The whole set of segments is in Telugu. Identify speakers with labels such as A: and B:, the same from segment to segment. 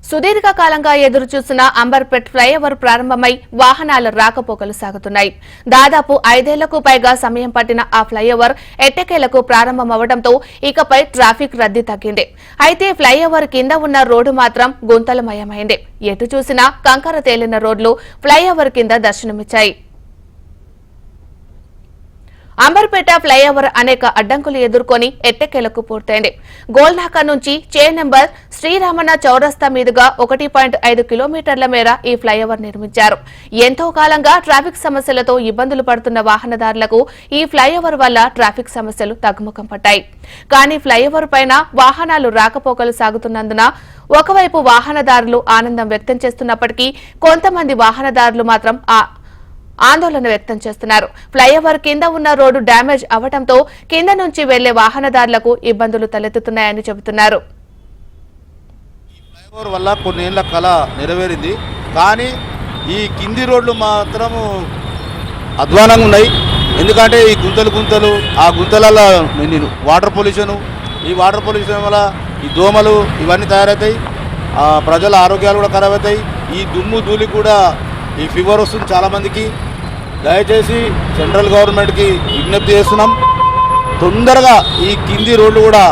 A: సుదీర్ఘకాలంగా ఎదురుచూసిన అంబర్పేట్ ఫ్లైఓవర్ ప్రారంభమై వాహనాల రాకపోకలు సాగుతున్నాయి. దాదాపు 5 ఏళ్లకు పైగా సమయం పట్టిన ఆ ఫ్లైఓవర్ ఎట్టకేలకు ప్రారంభమవడంతో ఇకపై ట్రాఫిక్ రద్దీ తగ్గింది. అయితే ఫ్లైఓవర్ కింద ఉన్న రోడ్డు మాత్రం గుంతలమయమైంది. ఎటు చూసినా కంకర తేలిన రోడ్లు ఫ్లైఓవర్ కింద దర్శనమిచ్చాయి. అంబర్పేట ఫ్లైఓవర్ అనేక అడ్డంకులు ఎదుర్కొని ఎట్టకేలకు పూర్తయింది. గోల్నాకా నుంచి చే నెంబర్ శ్రీరామన్న చౌరస్తా మీదుగా 1.5 కిలోమీటర్ల మేర ఈ ఫ్లైఓవర్ నిర్మించారు. ఎంతో కాలంగా ట్రాఫిక్ సమస్యలతో ఇబ్బందులు పడుతున్న వాహనదారులకు ఈ ఫ్లైఓవర్ వల్ల ట్రాఫిక్ సమస్యలు తగ్గుముఖం పట్టాయి. కానీ ఫ్లైఓవర్ పైన వాహనాలు రాకపోకలు సాగుతున్నందున ఒకవైపు వాహనదారులు ఆనందం వ్యక్తం చేస్తున్నప్పటికీ కొంతమంది వాహనదారులు మాత్రం ఆందోళన వ్యక్తం చేస్తున్నారు. ఫ్లైఓవర్ కింద ఉన్న రోడ్డు డ్యామేజ్ అవడంతో కింద నుంచి వెళ్లే వాహనదారులకు ఇబ్బందులు తలెత్తుతున్నాయని చెబుతున్నారు.
B: ఫ్లైఓవర్ వల్ల కొన్నేళ్ల కళ నెరవేరింది. కానీ ఈ కింది రోడ్లు మాత్రము అధ్వానంగా ఉన్నాయి. ఎందుకంటే ఈ గుంతలు ఆ గుంతలలో వాటర్ పొల్యూషన్ వల్ల ఈ దోమలు ఇవన్నీ తయారవుతాయి. ప్రజల ఆరోగ్యాలు కూడా ఖరాబ్ అవుతాయి. ఈ దుమ్ము ధూళి కూడా ఈ ఫీవర్ వస్తుంది చాలామందికి. దయచేసి సెంట్రల్ గవర్నమెంట్కి విజ్ఞప్తి చేస్తున్నాం, తొందరగా ఈ కింది రోడ్లు కూడా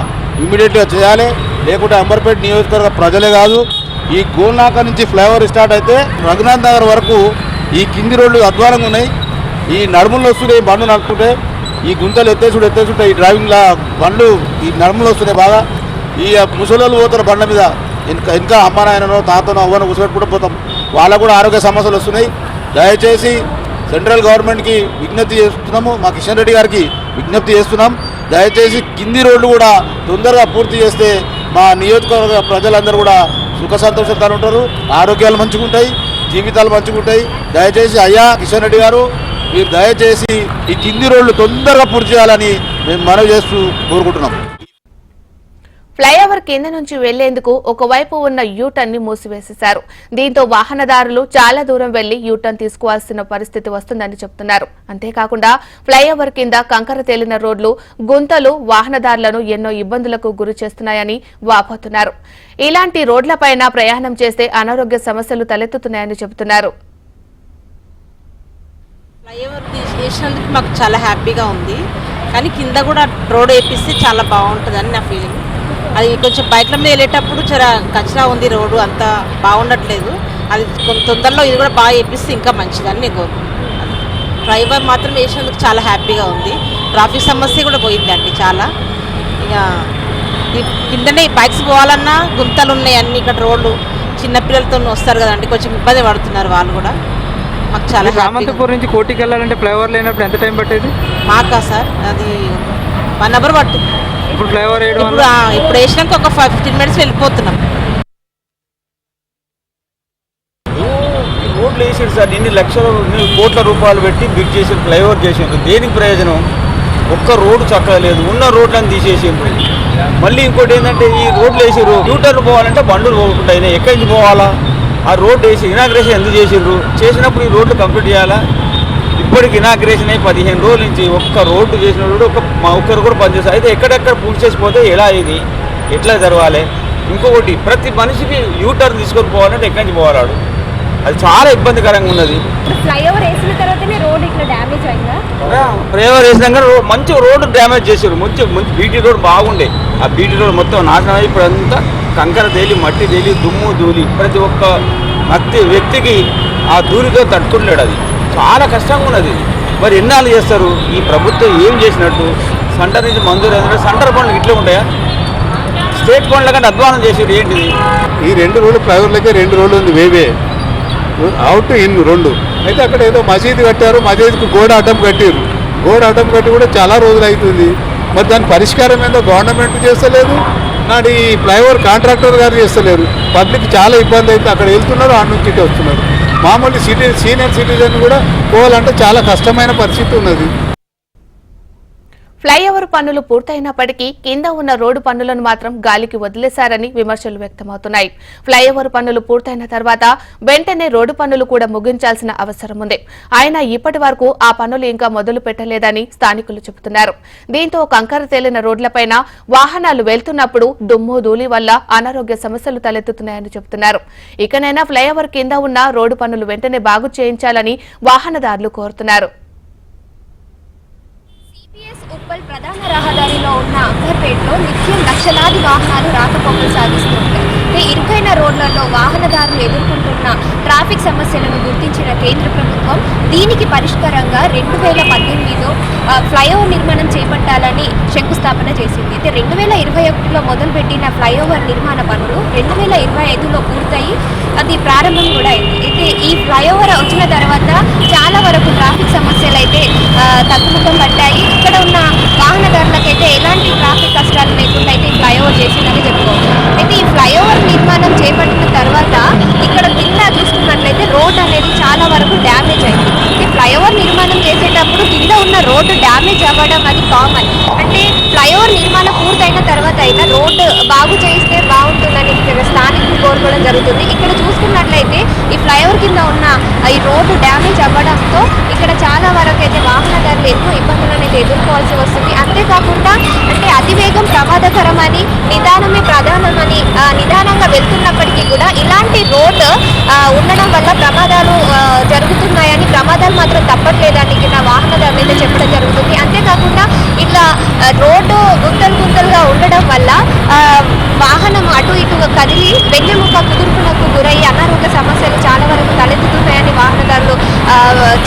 B: ఇమీడియట్గా చేయాలి. లేకుంటే అంబర్పేట నియోజకవర్గ ప్రజలే కాదు, ఈ గోల్నాకా నుంచి ఫ్లైఓవర్ స్టార్ట్ అయితే రఘునాథ్ నగర్ వరకు ఈ కింది రోడ్లు అధ్వానంగా ఉన్నాయి. ఈ నడుములు వస్తున్నాయి, బండ్లు నడుపుకుంటే ఈ గుంతలు ఎత్తేసుంటాయి. ఈ డ్రైవింగ్లా బండ్లు ఈ నడుములు వస్తున్నాయి బాగా. ఈ ముసలోళ్ళు పోతారు బండ్ల మీద, ఇంకా అమ్మ నాయననో తాతనో అవ్వనో కూర్చోబెట్టుకుంటూ పోతాం. వాళ్ళకు కూడా ఆరోగ్య సమస్యలు వస్తున్నాయి. దయచేసి సెంట్రల్ గవర్నమెంట్కి విజ్ఞప్తి చేస్తున్నాము, మా కిషన్ రెడ్డి గారికి విజ్ఞప్తి చేస్తున్నాం. దయచేసి కింది రోడ్లు కూడా తొందరగా పూర్తి చేస్తే మా నియోజకవర్గ ప్రజలందరూ కూడా సుఖ సంతోషంతో ఉంటారు, ఆరోగ్యాలు మంచిగుంటాయి, జీవితాలు మంచిగుంటాయి. దయచేసి అయ్యా కిషన్ రెడ్డి గారు, మీరు దయచేసి ఈ కింది రోడ్లు తొందరగా పూర్తి చేయాలని మేము మనవి చేస్తూ కోరుకుంటున్నాం.
A: ఫ్లైఓవర్ కింద నుంచి వెళ్లేందుకు ఒకవైపు ఉన్న యూటర్న్ ని మూసివేసేశారు. దీంతో వాహనదారులు చాలా దూరం వెళ్లి యూటర్న్ తీసుకోవాల్సిన పరిస్థితి వస్తుందని చెబుతున్నారు. అంతేకాకుండా ఫ్లైఓవర్ కింద కంకర తేలిన రోడ్లు, గుంతలు వాహనదారులను ఎన్నో ఇబ్బందులకు గురి చేస్తున్నాయని వాపోతున్నారు. ఇలాంటి రోడ్లపైన ప్రయాణం చేస్తే అనారోగ్య సమస్యలు తలెత్తుతున్నాయని చెబుతున్నారు.
C: ఫ్లైఓవర్ చేసినందుకు మాకు చాలా హ్యాపీగా ఉంది. కానీ కింద కూడా రోడ్ వేపిస్తే చాలా బాగుంటుందని నా ఫీలింగ్. అది కొంచెం బైక్ల మీద వెళ్ళేటప్పుడు చాలా కచరా ఉంది, రోడ్డు అంతా బాగుండట్లేదు. అది తొందరలో ఇది కూడా బాగా వేపిస్తే ఇంకా మంచిదని నేను కోరుకుంటున్నాను. ఫ్లైఓవర్ మాత్రం వేసినందుకు చాలా హ్యాపీగా ఉంది. ట్రాఫిక్ సమస్య కూడా పోయిందండి చాలా. ఇక కిందనే బైక్స్ పోవాలన్నా గుంతలు ఉన్నాయి అన్ని. ఇక్కడ రోడ్లు చిన్నపిల్లలతో వస్తారు కదండి, కొంచెం ఇబ్బంది పడుతున్నారు వాళ్ళు కూడా. మాకు చాలా
D: రామంతపూర్ నుంచి కోటికి వెళ్ళాలంటే ఫ్లైఓవర్ లేనప్పుడు ఎంత టైం పట్టేది
C: మాకా సార్? అది 1 అవర్ పట్టింది.
D: ఇప్పుడు ఫ్లైఓవర్
C: ఇప్పుడు వేసినాక ఒక 15 మినిట్స్ వెళ్ళిపోతున్నాం.
E: రోడ్లు వేసాడు సార్, ఇన్ని కోట్ల రూపాయలు పెట్టి బిడ్ చేసి ఫ్లైఓవర్ చేసిండ్రు. దేనికి ప్రయోజనం? ఒక్క రోడ్డు చక్కగా లేదు, ఉన్న రోడ్లను తీసేసిండ్రు. మళ్ళీ ఇంకోటి ఏంటంటే ఈ రోడ్లు వేసారు, యూటర్లు పోవాలంటే బండ్లు పోకుండా ఎక్కడి నుంచి పోవాలా? ఆ రోడ్డు వేసి ఇనాగ్రేషన్ ఎందుకు చేసిండ్రు? చేసినప్పుడు ఈ రోడ్లు కంప్లీట్ చేయాలా? ఇప్పటికి ఇనాగ్రేషన్ అయ్యి 15 రోజుల నుంచి ఒక్క రోడ్డు చేసిన రోడ్డు ఒక్కరు కూడా పనిచేస్తారు. అయితే ఎక్కడెక్కడ పూర్తి చేసిపోతే ఎలా ఇది ఎట్లా జరగాలి? ఇంకొకటి, ప్రతి మనిషికి యూటర్న్ తీసుకొని పోవాలంటే ఎక్కడి నుంచి పోవాలాడు? అది చాలా ఇబ్బందికరంగా ఉన్నది.
F: ఫ్లైఓవర్ వేసిన తర్వాతనే రోడ్ ఇట్లా డ్యామేజ్ అయిందా?
E: ఫ్లైఓవర్ వేసినాక మంచి రోడ్డు డ్యామేజ్ చేశారు. మంచి బీటీ రోడ్ బాగుండే, ఆ బీటీ రోడ్ మొత్తం నాశనం అయ్యి ఇప్పుడు అంతా కంకర తేలి, మట్టి తేలి, దుమ్ము ధూళి ప్రతి ఒక్క వ్యక్తికి ఆ ధూళితో తట్టుకుంటాడు. అది చాలా కష్టంగా ఉన్నది. మరి ఎన్నాళ్ళు చేస్తారు? ఈ ప్రభుత్వం ఏం చేసినట్టు? సెంటర్ నుంచి మంజూరు అయిందంటే సెంటర్ పనులు ఇట్లా ఉంటాయా? స్టేట్ పనుల కంటే అధ్వానం చేసేది ఏంటిది?
B: ఈ 2 రోడ్లు ఫ్లైఓవర్లకే 2 రోడ్లు ఉంది, వేవే అవుట్ ఇన్ 2. అయితే అక్కడ ఏదో మసీదు కట్టారు, మసీదుకు గోడ అడ్డం కట్టారు. గోడ అడ్డం కట్టి కూడా చాలా రోజులు అవుతుంది. మరి దాని పరిష్కారం ఏందో గవర్నమెంట్ చేస్తలేదు, నాడు ఈ ఫ్లైఓవర్ కాంట్రాక్టర్ గారు చేస్తలేరు. పబ్లిక్ చాలా ఇబ్బంది అయితే అక్కడ వెళ్తున్నారు, ఆడ నుంచి ఇటే వస్తున్నారు. మామూలు సీనియర్ సిటిజన్ కూడా పోవాలంటే చాలా కష్టమైన పరిస్థితి ఉన్నది.
A: ఫ్లైఓవర్ పనులు పూర్తయినప్పటికీ కింద ఉన్న రోడ్డు పనులను మాత్రం గాలికి వదిలేశారని విమర్శలు వ్యక్తమవుతున్నాయి. ఫ్లైఓవర్ పనులు పూర్తయిన తర్వాత వెంటనే రోడ్డు పనులు కూడా ముగించాల్సిన అవసరం ఉంది. ఆయన ఇప్పటి వరకు ఆ పనులు ఇంకా మొదలు పెట్టలేదని స్థానికులు చెబుతున్నారు. దీంతో కంకర తేలిన రోడ్లపైన వాహనాలు వెళ్తున్నప్పుడు దుమ్ము ధూళి వల్ల అనారోగ్య సమస్యలు తలెత్తుతున్నాయని చెబుతున్నారు. ఇకనైనా ఫ్లైఓవర్ కింద ఉన్న రోడ్డు పనులు వెంటనే బాగు చేయించాలని వాహనదారులు కోరుతున్నారు.
F: ఉప్పల్ ప్రధాన రహదారిలో ఉన్న అంబర్పేటలో నిత్యం లక్షలాది వాహనాలు రాకపోకలు సాగిస్తూ ఉంటాయి. ఇరుకైన రోడ్లలో వాహనదారులు ఎదుర్కొంటున్న ట్రాఫిక్ సమస్యలను గుర్తించిన కేంద్ర ప్రభుత్వం దీనికి పరిష్కారంగా 2018లో ఫ్లైఓవర్ నిర్మాణం చేపట్టాలని శంకుస్థాపన చేసింది. అయితే 2021లో మొదలుపెట్టిన ఫ్లైఓవర్ నిర్మాణ పనులు 2025లో పూర్తయి అది ప్రారంభం కూడా అయింది. అయితే ఈ ఫ్లైఓవర్ వచ్చిన తర్వాత చాలా వరకు ట్రాఫిక్ సమస్యలు అయితే తగ్గుముఖం పట్టాయి. ఇక్కడ ఉన్న వాహనదారులకైతే ఎలాంటి ట్రాఫిక్ కష్టాలు లేకుండా అయితే ఈ ఫ్లైఓవర్ చేసిందని చెప్పుకోవచ్చు. అయితే ఈ ఫ్లైఓవర్ నిర్మాణం చేపట్టిన తర్వాత ఇక్కడ కింద చూసుకున్నట్లయితే రోడ్ అనేది చాలా వరకు డ్యామేజ్ అయింది. ఈ ఫ్లైఓవర్ నిర్మాణం చేసేటప్పుడు కింద ఉన్న రోడ్డు డ్యామేజ్ అవ్వడం అది కామన్. అంటే ఫ్లైఓవర్ నిర్మాణం పూర్తయిన తర్వాత అయినా రోడ్డు బాగు చేయిస్తే బాగుంటుందని ఇక్కడ స్థానికులు కోరుకోవడం జరుగుతుంది. ఇక్కడ చూసుకున్నట్లయితే ఈ ఫ్లైఓవర్ కింద ఉన్న ఈ రోడ్డు డ్యామేజ్ అవ్వడంతో ఇక్కడ చాలా వరకు అయితే వాహనదారులు ఎన్నో ఇబ్బందులను అయితే ఎదుర్కోవాల్సి వస్తుంది. అంతేకాకుండా అంటే అతివేగం ప్రమాదకరమని నిదానమే ప్రధానమని నిదానంగా వెళ్తున్నప్పటికీ కూడా ఇలాంటి రోడ్డు ఉండడం వల్ల ప్రమాదాలు జరుగుతున్నాయని, ప్రమాదాలు మాత్రం తప్పట్లేదని ఇక్కడ వాహనదారులు అయితే చెప్పడం జరుగుతుంది. అంతేకాకుండా ఇట్లా రోడ్డు గుంతలుగా ఉండడం వల్ల వాహనం అటు ఇటు కదిలి వెన్నెముక కుదుర్పునకు గురయ్యి అనారోగ్య సమస్యలు చాలా వరకు తలెత్తుతున్నాయని వాహనదారులు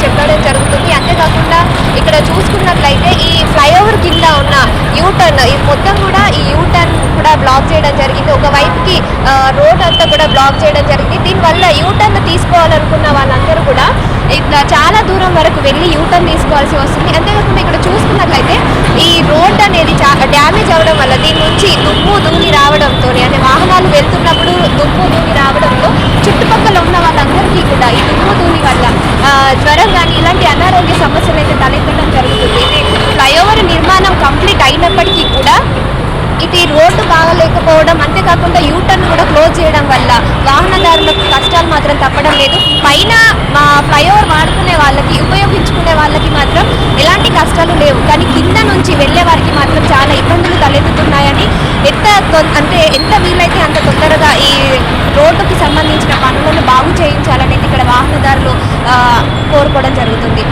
F: చెప్పడం జరుగుతుంది. అంతేకాకుండా ఇక్కడ చూసుకున్నట్లయితే ఈ ఫ్లైఓవర్ కింద ఉన్న యూటర్న్ మొత్తం కూడా ఈ యూటర్న్ కూడా బ్లాక్ చేయడం జరిగింది. ఒకవైపుకి రోడ్ అంతా కూడా బ్లాక్ చేయడం జరిగింది. దీనివల్ల యూటర్న్ తీసుకోవాలనుకున్న వాళ్ళందరూ కూడా ఇట్లా చాలా దూరం వరకు వెళ్ళి యూటర్న్ తీసుకోవాల్సి వస్తుంది. అంతేకాకుండా ఇక్కడ చూసుకున్నట్లయితే ఈ రోడ్ అనేది డ్యామేజ్ అవ్వడం వల్ల దీని నుంచి దుమ్ము ధూళి రావడంతో అంటే వాహనాలు వెళ్తున్నప్పుడు దుమ్ము ధూళి రావడంతో చుట్టుపక్కల ఉన్న వాళ్ళందరికీ కూడా ఈ దుమ్ము ధూళి వల్ల జ్వరం కానీ ఇలాంటి అనారోగ్య సమస్యలు అయితే తలెత్తడం జరుగుతుంది. ఇది ఫ్లైఓవర్ నిర్మాణం కంప్లీట్ అయినప్పటికీ కూడా ఇది రోడ్డు బాగలేకపోవడం, అంతేకాకుండా యూటర్న్ కూడా క్లోజ్ చేయడం వల్ల వాహనదారులకు కష్టాలు మాత్రం తప్పడం లేదు. పైన ఫ్లైఓవర్ వాడుకునే వాళ్ళకి, ఉపయోగించుకునే వాళ్ళకి మాత్రం ఎలాంటి కష్టాలు లేవు. కానీ కింద నుంచి వెళ్ళే వారికి మాత్రం చాలా ఇబ్బందులు తలెత్తుతున్నాయని ఎంత వీలైతే అంత తొందరగా ఈ రోడ్డుకి సంబంధించిన పనులను బాగు చేయించాలనేది ఇక్కడ వాహనదారులు కోరుకోవడం జరుగుతుంది.